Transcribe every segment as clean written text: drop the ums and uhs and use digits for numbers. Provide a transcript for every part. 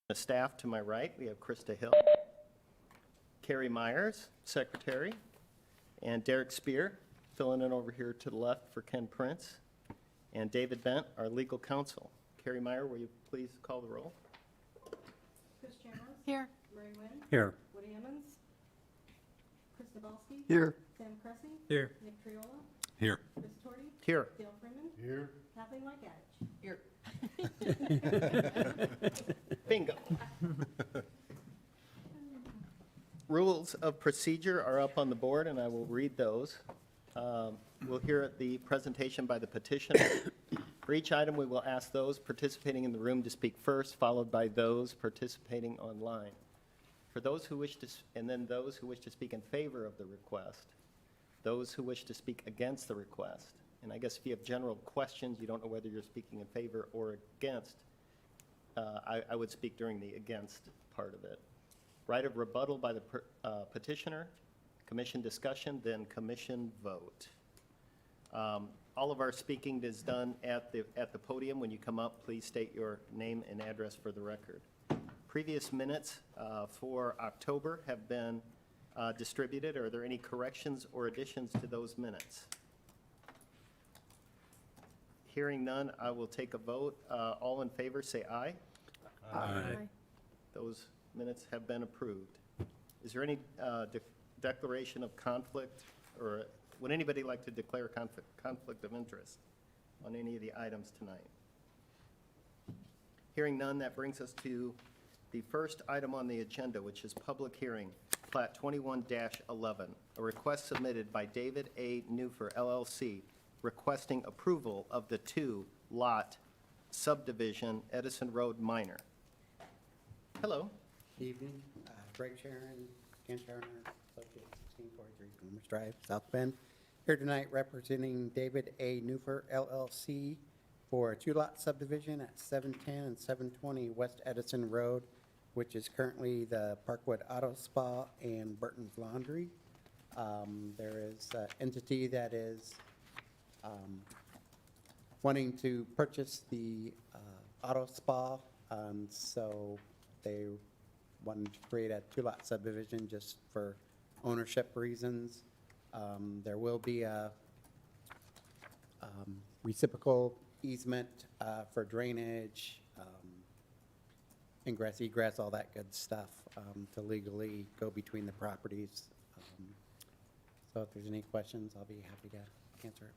The staff to my right, we have Krista Hill, Carrie Myers, secretary, and Derek Spear, filling in over here to the left for Ken Prince, and David Bent, our legal counsel. Carrie Meyer, will you please call the roll? Chris Chambers. Here. Murray Wynn. Here. Woody Emmons. Chris Dabalsky. Here. Sam Cressy. Here. Nick Triola. Here. Chris Torty. Here. Dale Freeman. Here. Kathleen Whitegadge. Here. Bingo. Rules of procedure are up on the board, and I will read those. We'll hear the presentation by the petitioner. For each item, we will ask those participating in the room to speak first, followed by those participating online. For those who wish to, and then those who wish to speak in favor of the request, those who wish to speak against the request. And I guess if you have general questions, you don't know whether you're speaking in favor or against, I would speak during the against part of it. Right of rebuttal by the petitioner, commission discussion, then commission vote. All of our speaking is done at the podium. When you come up, please state your name and address for the record. Previous minutes for October have been distributed. Are there any corrections or additions to those minutes? Hearing none, I will take a vote. All in favor, say aye. Aye. Those minutes have been approved. Is there any declaration of conflict, or would anybody like to declare conflict of interest on any of the items tonight? Hearing none, that brings us to the first item on the agenda, which is public hearing, Plat 21-11, a request submitted by David A. Newfer, LLC, requesting approval of the two-lot subdivision Edison Road Minor. Hello. Evening, Greg Sharon, Ken Sharon, Associate, 1643 Commerce Drive, South Bend. Here tonight representing David A. Newfer LLC for a two-lot subdivision at 710 and 720 West Edison Road, which is currently the Parkwood Auto Spa and Burton's Laundry. There is an entity that is wanting to purchase the auto spa, so they wanted to create a two-lot subdivision just for ownership reasons. There will be a reciprocal easement for drainage, ingress, egress, all that good stuff to legally go between the properties. So if there's any questions, I'll be happy to answer it.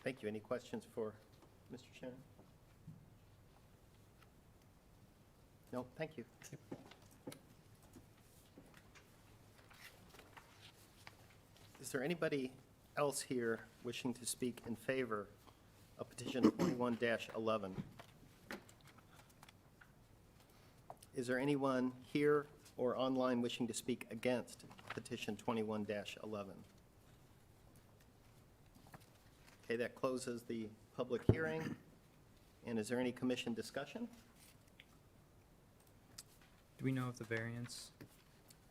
Thank you. Any questions for Mr. Sharon? No, thank you. Is there anybody else here wishing to speak in favor of petition 21-11? Is there anyone here or online wishing to speak against petition 21-11? Okay, that closes the public hearing. And is there any commission discussion? Do we know if the variance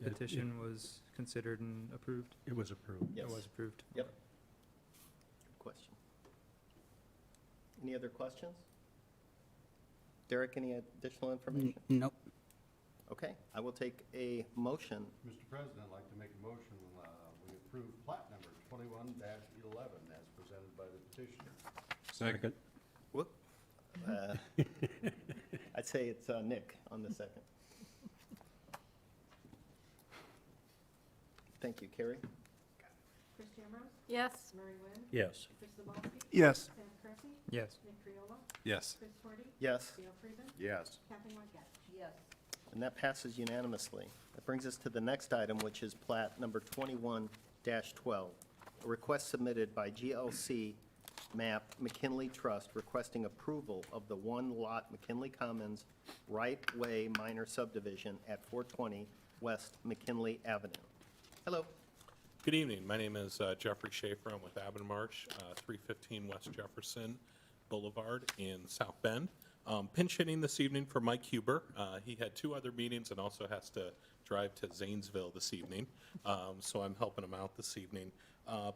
petition was considered and approved? It was approved. Yes. It was approved? Yep. Good question. Any other questions? Derek, any additional information? Nope. Okay, I will take a motion. Mr. President, I'd like to make a motion, we approve plat number 21-11 as presented by the petitioner. Second. Whoop. I'd say it's Nick on the second. Thank you, Carrie. Chris Chambers. Yes. Murray Wynn. Yes. Chris Dabalsky. Yes. Sam Cressy. Yes. Nick Triola. Yes. Chris Torty. Yes. Dale Freeman. Yes. Kathleen Whitegadge. Yes. And that passes unanimously. That brings us to the next item, which is plat number 21-12, a request submitted by GLC Map McKinley Trust requesting approval of the one-lot McKinley Commons right-way minor subdivision at 420 West McKinley Avenue. Hello. Good evening. My name is Jeffrey Schaefer. I'm with Abinmarsh, 315 West Jefferson Boulevard in South Bend. Pinch hitting this evening for Mike Huber. He had two other meetings and also has to drive to Zanesville this evening, so I'm helping him out this evening.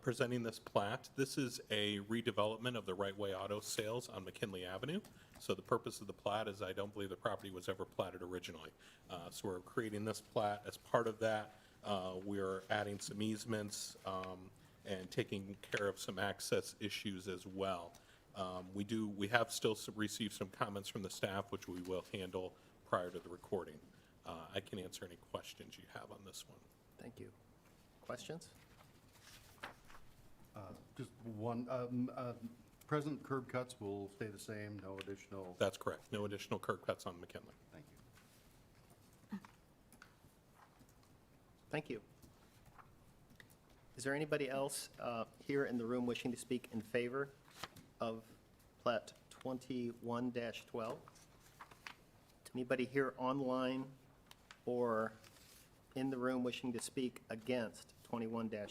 Presenting this plat, this is a redevelopment of the Right Way Auto Sales on McKinley Avenue. So the purpose of the plat is I don't believe the property was ever platted originally. So we're creating this plat. As part of that, we're adding some easements and taking care of some access issues as well. We have still received some comments from the staff, which we will handle prior to the recording. I can answer any questions you have on this one. Thank you. Questions? Just one, present curb cuts will stay the same, no additional, That's correct. No additional curb cuts on McKinley. thank you. Thank you. Is there anybody else here in the room wishing to speak in favor of Plat 21-12? Anybody here online or in the room wishing to speak against 21-12?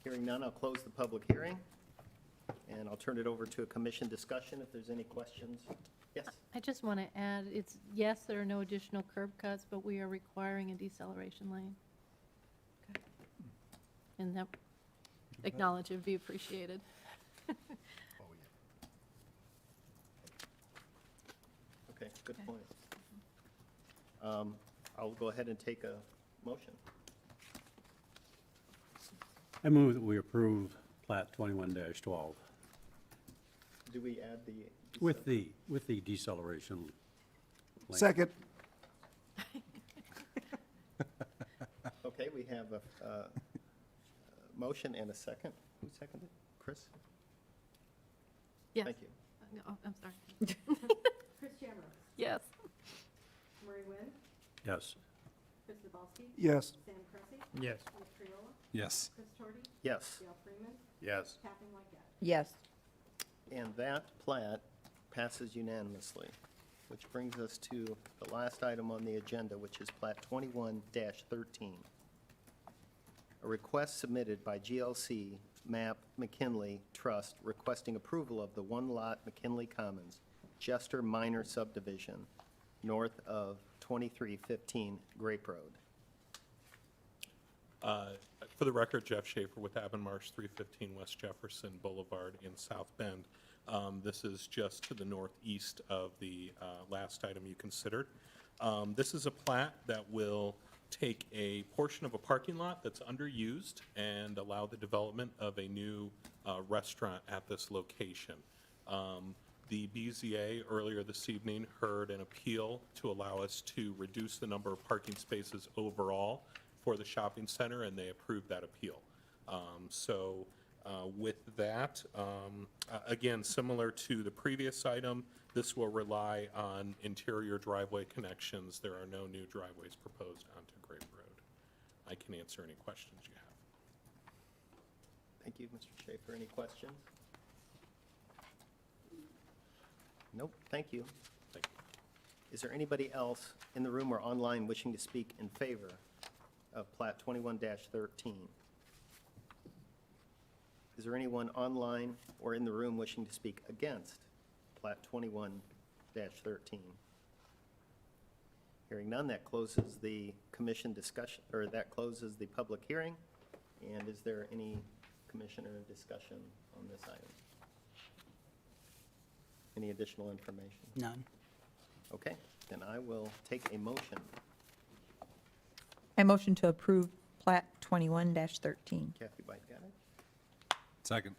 Hearing none, I'll close the public hearing, and I'll turn it over to a commission discussion if there's any questions. Yes? I just want to add, yes, there are no additional curb cuts, but we are requiring a deceleration lane. Okay. And that, acknowledge it would be appreciated. Oh, Okay, good point. I'll go ahead and take a motion. I move that we approve plat 21-12 Do we add the? with the deceleration lane. Second. Okay, we have a motion and a second. Who seconded? Chris? Yes. Thank you. No, I'm sorry. Chris Jamrose, Yes. Murray Wynn, Yes. Chris Zabowski, Yes. Sam Pressy, Yes. Nick Triola, Yes. Chris Torty, Yes, Dale Freeman, Yes. Kathleen Whitehead. Yes. and that plat passes unanimously, which brings us to the last item on the agenda, which is plat 21-13. A request submitted by GLC Map McKinley Trust requesting approval of the one-lot McKinley Commons, Jester Minor Subdivision, north of 2315 Grape Road. For the record, Jeff Schaefer with Avonmarsh, 315 West Jefferson Boulevard in South Bend. This is just to the northeast of the last item you considered. This is a plat that will take a portion of a parking lot that's underused and allow the development of a new restaurant at this location. The BZA earlier this evening heard an appeal to allow us to reduce the number of parking spaces overall for the shopping center, and they approved that appeal. With that, again, similar to the previous item, this will rely on interior driveway connections. There are no new driveways proposed onto Grape Road. I can answer any questions you have. Thank you, Mr. Schaefer. Any questions? Nope, thank you. Thank you. Is there anybody else in the room or online wishing to speak in favor of plat 21-13? Is there anyone online or in the room wishing to speak against plat 21-13? Hearing none, that closes the commission discussion, or that closes the public hearing. And is there any commissioner discussion on this item? Any additional information? None. Okay, then I will take a motion. I motion to approve plat 21-13. Kathy White got it. Second.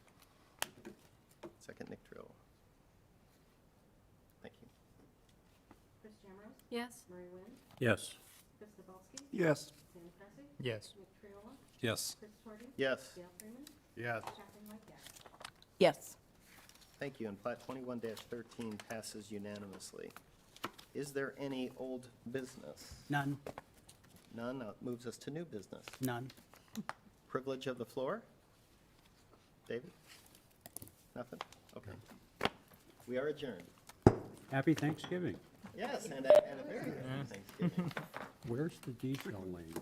Second, Nick Trill. Thank you. Chris Jamrose, Yes. Murray Wynn, Yes. Chris Zabowski, Yes. Sam Pressy, Yes. Nick Triola, Yes. Chris Torty, Yes, Dale Freeman, Yes. Kathleen Whitehead. Yes. thank you, and plat 21-13 passes unanimously. Is there any old business? None, None, moves us to new business. none. Privilege of the floor? David? Nothing? Okay. We are adjourned. Happy Thanksgiving. Yes, and a very happy Thanksgiving. Where's the decel lane?